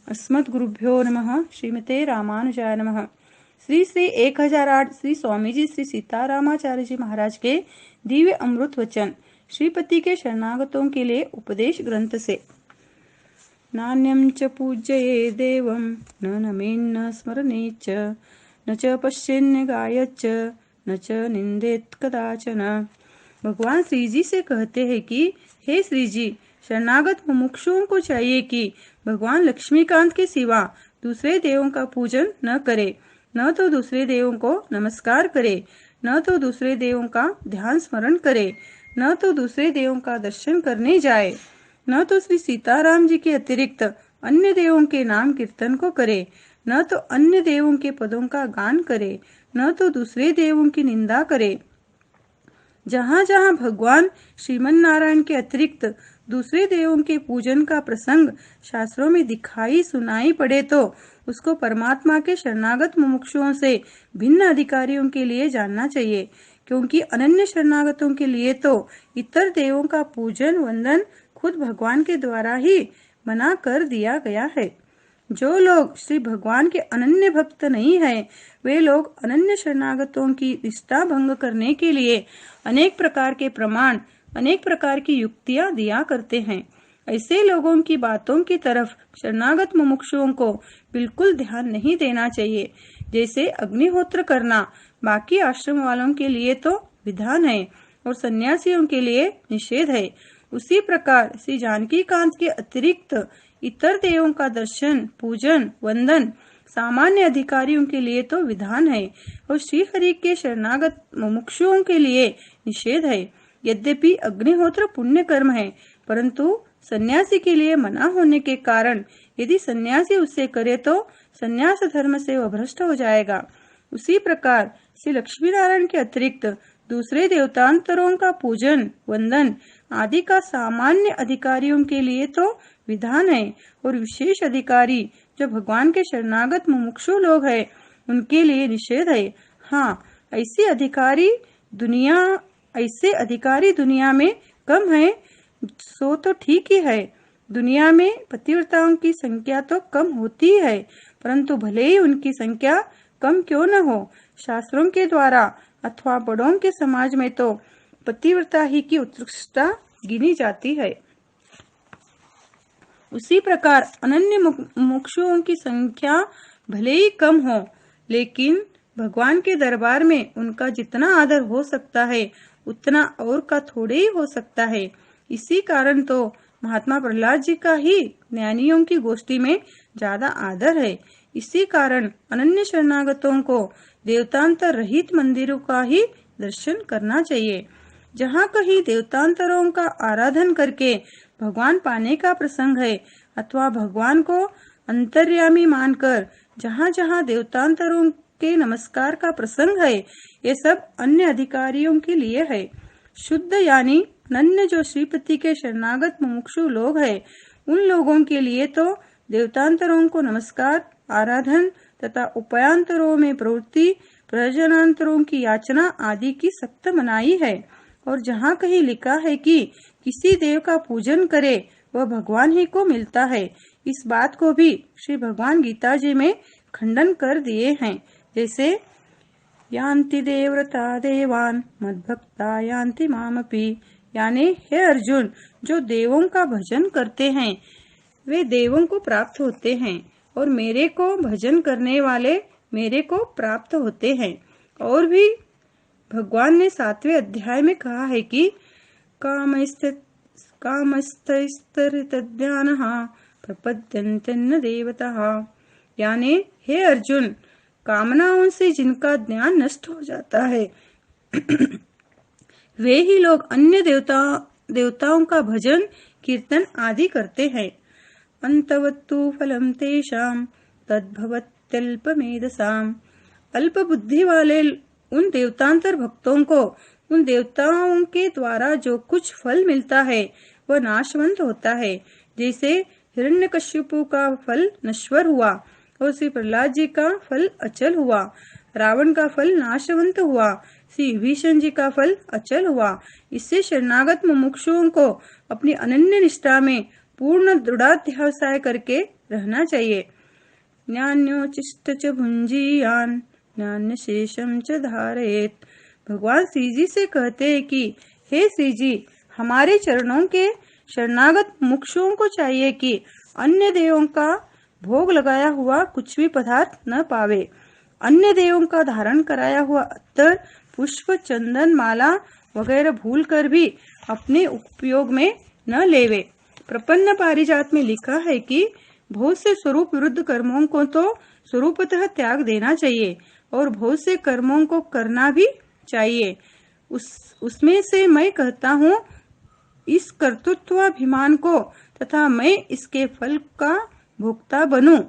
अस्मद्गुरुभ्यो नमः। श्रीमते रामानुजाय नमः। श्री श्री 1008 श्री स्वामी जी श्री सीतारामाचार्य जी महाराज के दिव्य अमृत वचन श्रीपति के शरणागतों के लिए उपदेश ग्रंथ से। नान्यं च पूज्यये देवं न नमेन्न स्मरणेच्च न च पश्येन्न गायच्च न च निंदेत कदाचन। भगवान श्री जी से कहते हैं कि हे श्री जी, शरणागत मुमुक्षुओं को चाहिए कि भगवान लक्ष्मीकांत के सिवा दूसरे देवों का पूजन न करे, न तो दूसरे देवों को नमस्कार करे, न तो दूसरे देवों का ध्यान स्मरण करे, न तो दूसरे देवों का दर्शन करने जाए, न तो श्री सीताराम जी के अतिरिक्त अन्य देवों के नाम कीर्तन को करे, न तो अन्य देवों के पदों का गान करे, न तो दूसरे देवों की निंदा करे। जहाँ जहाँ भगवान श्रीमन नारायण के अतिरिक्त दूसरे देवों के पूजन का प्रसंग शास्त्रों में दिखाई सुनाई पड़े तो उसको परमात्मा के शरणागत मुमुक्षुओं से भिन्न अधिकारियों के लिए जानना चाहिए, क्योंकि अनन्य शरणागतों के लिए तो इतर देवों का पूजन वंदन खुद भगवान के द्वारा ही मना कर दिया गया है। जो लोग श्री भगवान के अनन्य भक्त नहीं है, वे लोग अनन्य शरणागतों की निष्ठा भंग करने के लिए अनेक प्रकार के प्रमाण, अनेक प्रकार की युक्तियां दिया करते हैं। ऐसे लोगों की बातों की तरफ शरणागत मुमुक्षुओं को बिल्कुल ध्यान नहीं देना चाहिए। जैसे अग्निहोत्र करना बाकी आश्रम वालों के लिए तो विधान है और सन्यासियों के लिए निषेध है, उसी प्रकार श्री जानकी कांत के अतिरिक्त इतर देवों का दर्शन, पूजन, वंदन सामान्य अधिकारियों के लिए तो विधान है और श्री हरि के शरणागत मुमुक्षुओं के लिए निषेध है। यद्यपि अग्निहोत्र पुण्य कर्म है, परंतु सन्यासी के लिए मना होने के कारण यदि सन्यासी उसे करे तो सन्यास धर्म से वह भ्रष्ट हो जाएगा। उसी प्रकार श्री लक्ष्मी नारायण के अतिरिक्त दूसरे देवतांतरों का पूजन, वंदन आदि का सामान्य अधिकारियों के लिए तो विधान है और विशेष अधिकारी जो भगवान के शरणागत मुमुक्षु लोग हैं उनके लिए निषेध है। हाँ, ऐसे अधिकारी दुनिया में कम है, सो तो ठीक ही है। दुनिया में पतिव्रताओं की संख्या तो कम होती है, परंतु भले ही उनकी संख्या कम क्यों न हो, शास्त्रों के द्वारा अथवा बड़ों के समाज में तो पतिव्रता ही की उत्कृष्टता गिनी जाती है। उसी प्रकार अनन्य मुमुक्षुओं की संख्या भले ही कम हो, लेकिन भगवान के दरबार में उनका जितना आदर हो सकता है उतना और का थोड़े ही हो सकता है। इसी कारण तो महात्मा प्रहलाद जी का ही ज्ञानियों की गोष्ठी में ज्यादा आदर है। इसी कारण अनन्य शरणागतों को देवतांतर रहित मंदिरों का ही दर्शन करना चाहिए। जहाँ कहीं देवतांतरों का आराधन करके भगवान पाने का प्रसंग है अथवा भगवान को अंतर्यामी मानकर जहाँ जहाँ देवतांतरों के नमस्कार का प्रसंग है, ये सब अन्य अधिकारियों के लिए है। शुद्ध यानी अनन्य जो श्रीपति के शरणागत मुमुक्षु लोग हैं, उन लोगों के लिए तो देवतांतरों को नमस्कार, आराधन तथा उपायांतरों में प्रवृत्ति, प्रयोजनांतरों की याचना आदि की सख्त मनाही है। और जहाँ कहीं लिखा है कि किसी देव का पूजन करे वह भगवान ही को मिलता है, इस बात को भी श्री भगवान गीता जी में खंडन कर दिए हैं। जैसे यान्ति देवव्रता देवान मद्भक्ता यान्ति मामपि, यानी हे अर्जुन, जो देवों का भजन करते हैं वे देवों को प्राप्त होते हैं और मेरे को भजन करने वाले मेरे को प्राप्त होते हैं। और भी भगवान ने 7वें अध्याय में कहा है कि कामस्तैस्तरितज्ञानः प्रपद्यन्ते देवताः, यानी हे अर्जुन, कामनाओं से जिनका ज्ञान नष्ट हो जाता है वे ही लोग अन्य देवताओं का भजन, कीर्तन आदि करते हैं। अंतवत्तु फलम तेषां तद्भवत्यल्पमेधसाम्, अल्प बुद्धि वाले उन देवतांतर भक्तों को उन देवताओं के द्वारा जो कुछ फल मिलता है वह नाशवंत होता है। जैसे हिरण्यकश्यपु का फल नश्वर हुआ और श्री प्रहलाद जी का फल अचल हुआ, रावण का फल नाशवंत हुआ, श्री विभीषण जी का फल अचल हुआ। इससे शरणागत मुमुक्षुओं को अपनी अनन्य निष्ठा में पूर्ण दृढ़ाध्यावसाय करके रहना चाहिए। न्यान्योचिष्ट च भुंजीयान न्यान्य शेषम च धारयेत। भगवान श्री जी से कहते हैं कि हे श्री जी, हमारे चरणों के शरणागत मुमुक्षुओं को चाहिए कि अन्य देवों का भोग लगाया हुआ कुछ भी पदार्थ न पावे, अन्य देवों का धारण कराया हुआ अत्तर, पुष्प, चंदन, माला वगैरह भूल कर भी अपने उपयोग में न लेवे। प्रपन्न पारिजात में लिखा है कि बहुत से स्वरूप विरुद्ध कर्मों को तो स्वरूपतः त्याग देना चाहिए और बहुत से कर्मों को करना भी चाहिए। उसमें से मैं कहता हूँ, इस कर्तृत्वाभिमान को तथा मैं इसके फल का भोक्ता बनूं,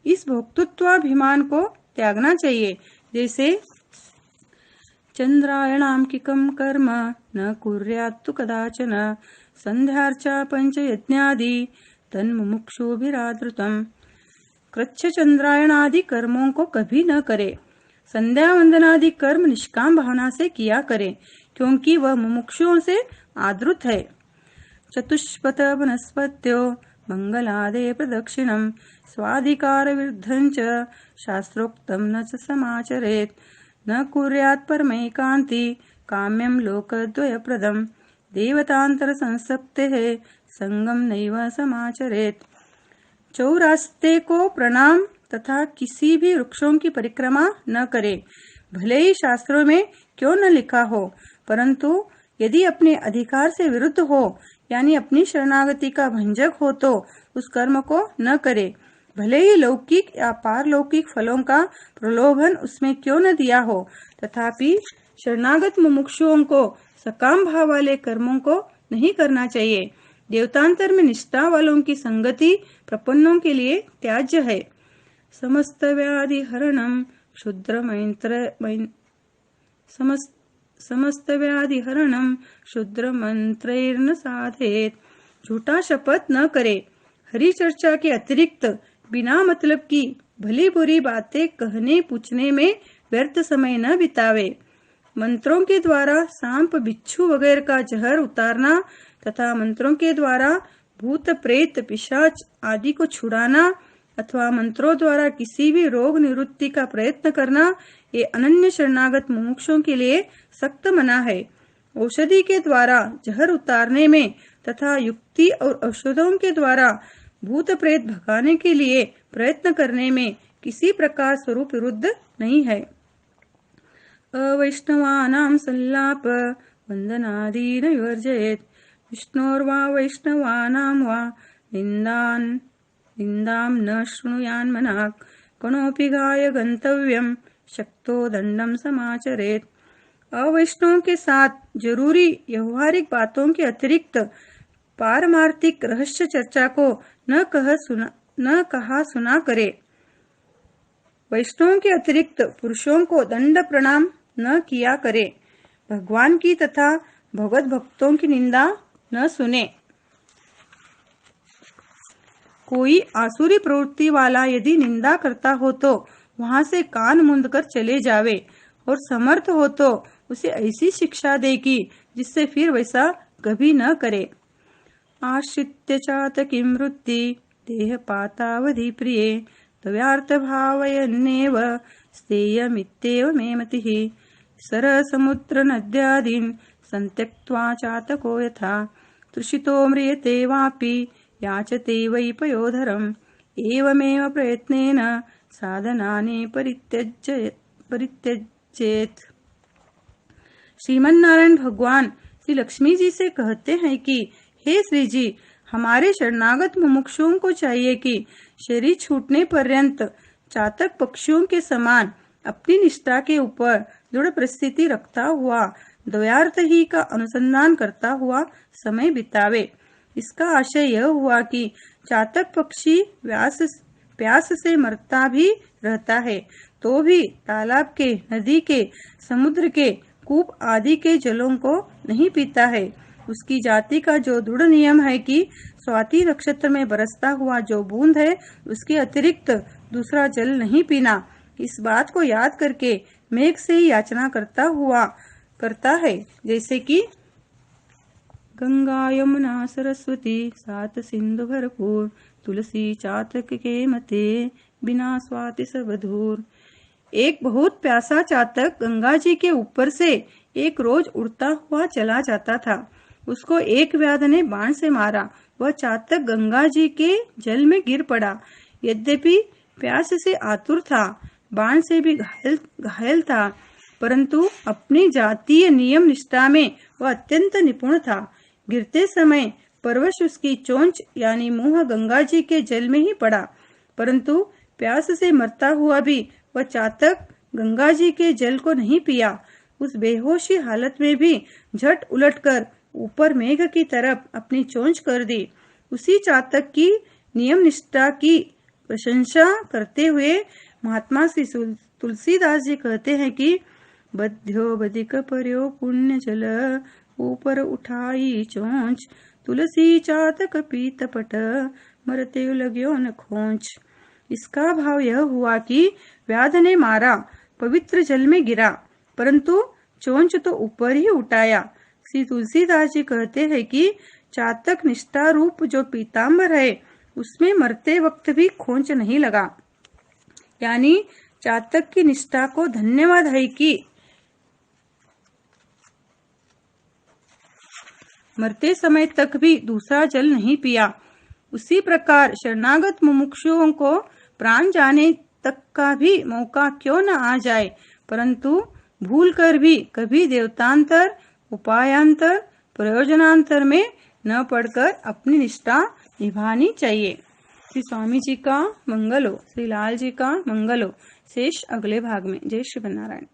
इस भोक्तृत्वाभिमान को त्यागना चाहिए। जैसे चंद्रायणाम किकम कर्म न कुर्यात्तु कदाचन संध्यार्चा पंचयज्ञादि तन्मुमुक्षुभिरादृतम्। कृच्छ चंद्रायण आदि कर्मों को कभी न करे, संध्या वंदनादि कर्म निष्काम भावना से किया करे, क्योंकि वह मुमुक्षुओं से आदृत है। चतुष्पथ वनस्पत्यो मंगलादे प्रदक्षिणम स्वाधिकार विरुद्धं च शास्त्रोक्तम न च समाचरेत। न कुर्यात् परमैकान्ति काम्यम लोकद्वयप्रदम देवतांतर संसक्ते संगम नैव समाचरेत। चौरास्ते को प्रणाम तथा किसी भी वृक्षों की परिक्रमा न करे, भले ही शास्त्रों में क्यों न लिखा हो, परंतु यदि अपने अधिकार से विरुद्ध हो यानी अपनी शरणागति का भंजक हो तो उस कर्म को न करे, भले ही लौकिक या पारलौकिक फलों का प्रलोभन उसमें क्यों न दिया हो। तथापि शरणागत मुमुक्षुओं को सकाम भाव वाले कर्मों को नहीं करना चाहिए। देवतांतर में निष्ठा वालों की संगति प्रपन्नों के लिए त्याज्य है। समस्त व्याधि हरणम क्षुद्र मंत्रैर्न साधेत। झूठा शपथ न करे, हरि चर्चा के अतिरिक्त बिना मतलब की भली बुरी बातें कहने पूछने में व्यर्थ समय न बितावे। मंत्रों के द्वारा सांप, बिच्छू वगैरह का जहर उतारना तथा मंत्रों के द्वारा भूत, प्रेत, पिशाच आदि को छुड़ाना अथवा मंत्रों द्वारा किसी भी रोग निवृत्ति का प्रयत्न करना, ये अनन्य शरणागत मुमुक्षों के लिए सख्त मना है। औषधि के द्वारा जहर उतारने में तथा युक्ति और औषधों के द्वारा भूत प्रेत भगाने के लिए प्रयत्न करने में किसी प्रकार स्वरूप विरुद्ध नहीं है। अवैष्णवानां सल्लाप वंदनादि न विवर्जयेत्। विष्णोर्वा वैष्णवानां वा निंदां न शृणुयान् मनाक्। कणोऽपि गाय गंतव्यम शक्तो दंडम समाचरेत्। अवैष्णवों के साथ जरूरी व्यवहारिक बातों के अतिरिक्त पारमार्थिक रहस्य चर्चा को न कहा सुना करे। वैष्णवों के अतिरिक्त पुरुषों को दंड प्रणाम न किया करे। भगवान की तथा भगवत भक्तों की निंदा न सुने। कोई आसुरी प्रवृत्ति वाला यदि निंदा करता हो तो वहां से कान मूंद कर चले जावे और समर्थ हो तो उसे ऐसी शिक्षा दे कि जिससे फिर वैसा कभी न करे। आश्रित्य चातकी वृत्ति देह पातावधि प्रिये तव्यार्थ भावयन्नेव स्तेयमित्येव मे मतिः। सरसमुद्र नद्यादीन् संत्यक्त्वा चातको यथा तृषितो म्रियते वापि याचते वै पयोधरम्। एवमेव प्रयत्नेन साधनानि परित्यजेत्। श्रीमन्नारायण भगवान श्री लक्ष्मी जी से कहते हैं कि हे श्री जी, हमारे शरणागत मुमुक्षुओं को चाहिए कि शरीर छूटने पर्यंत चातक पक्षियों के समान अपनी निष्ठा के ऊपर दृढ़ परिस्थिति रखता हुआ द्वयार्थ ही का अनुसंधान करता हुआ समय बितावे। इसका आशय यह हुआ कि चातक पक्षी प्यास से मरता भी रहता है तो भी तालाब के, नदी के, समुद्र के, कूप आदि के जलों को नहीं पीता है। उसकी जाति का जो दृढ़ नियम है कि स्वाति नक्षत्र में बरसता हुआ जो बूंद है उसके अतिरिक्त दूसरा जल नहीं पीना, इस बात को याद करके मेघ से ही याचना करता है। जैसे कि गंगा यमुना सरस्वती सात सिंधु भरपूर, तुलसी चातक के मते बिना स्वाति सब दूर। एक बहुत प्यासा चातक गंगा जी के ऊपर से एक रोज उड़ता हुआ चला जाता था। उसको एक व्याध ने बाण से मारा। वह चातक गंगा जी के जल में गिर पड़ा। यद्यपि प्यास से आतुर था, बाण से भी घायल था, परंतु अपनी जातीय नियम निष्ठा में वह अत्यंत निपुण था। गिरते समय परवश उसकी चोंच यानी मुंह गंगा जी के जल में ही पड़ा, परंतु प्यास से मरता हुआ भी वह चातक गंगा जी के जल को नहीं पिया। उस बेहोशी हालत में भी झट उलटकर ऊपर मेघ की तरफ अपनी चोंच कर दी। उसी चातक की नियम निष्ठा की प्रशंसा करते हुए महात्मा श्री तुलसीदास जी कहते हैं कि बध्यो बदिक पर्यो पुण्य जल, ऊपर उठाई चोंच, तुलसी चातक पीत पट, मरते लग्यो न खोंच। इसका भाव यह हुआ कि व्याध ने मारा, पवित्र जल में गिरा, परंतु चोंच तो ऊपर ही उठाया। श्री तुलसीदास जी कहते हैं कि चातक निष्ठा रूप जो पीताम्बर है उसमें मरते वक्त भी खोंच नहीं लगा। यानी चातक की निष्ठा को धन्यवाद है कि मरते समय तक भी दूसरा जल नहीं पिया। उसी प्रकार शरणागत मुमुक्षुओं को प्राण जाने तक का भी मौका क्यों न आ जाए, परंतु भूल कर भी कभी देवतांतर, उपायांतर, प्रयोजनांतर में न पड़कर अपनी निष्ठा निभानी चाहिए। श्री स्वामी जी का मंगल हो, श्री लाल जी का मंगल हो। शेष अगले भाग में। जय श्री नारायण।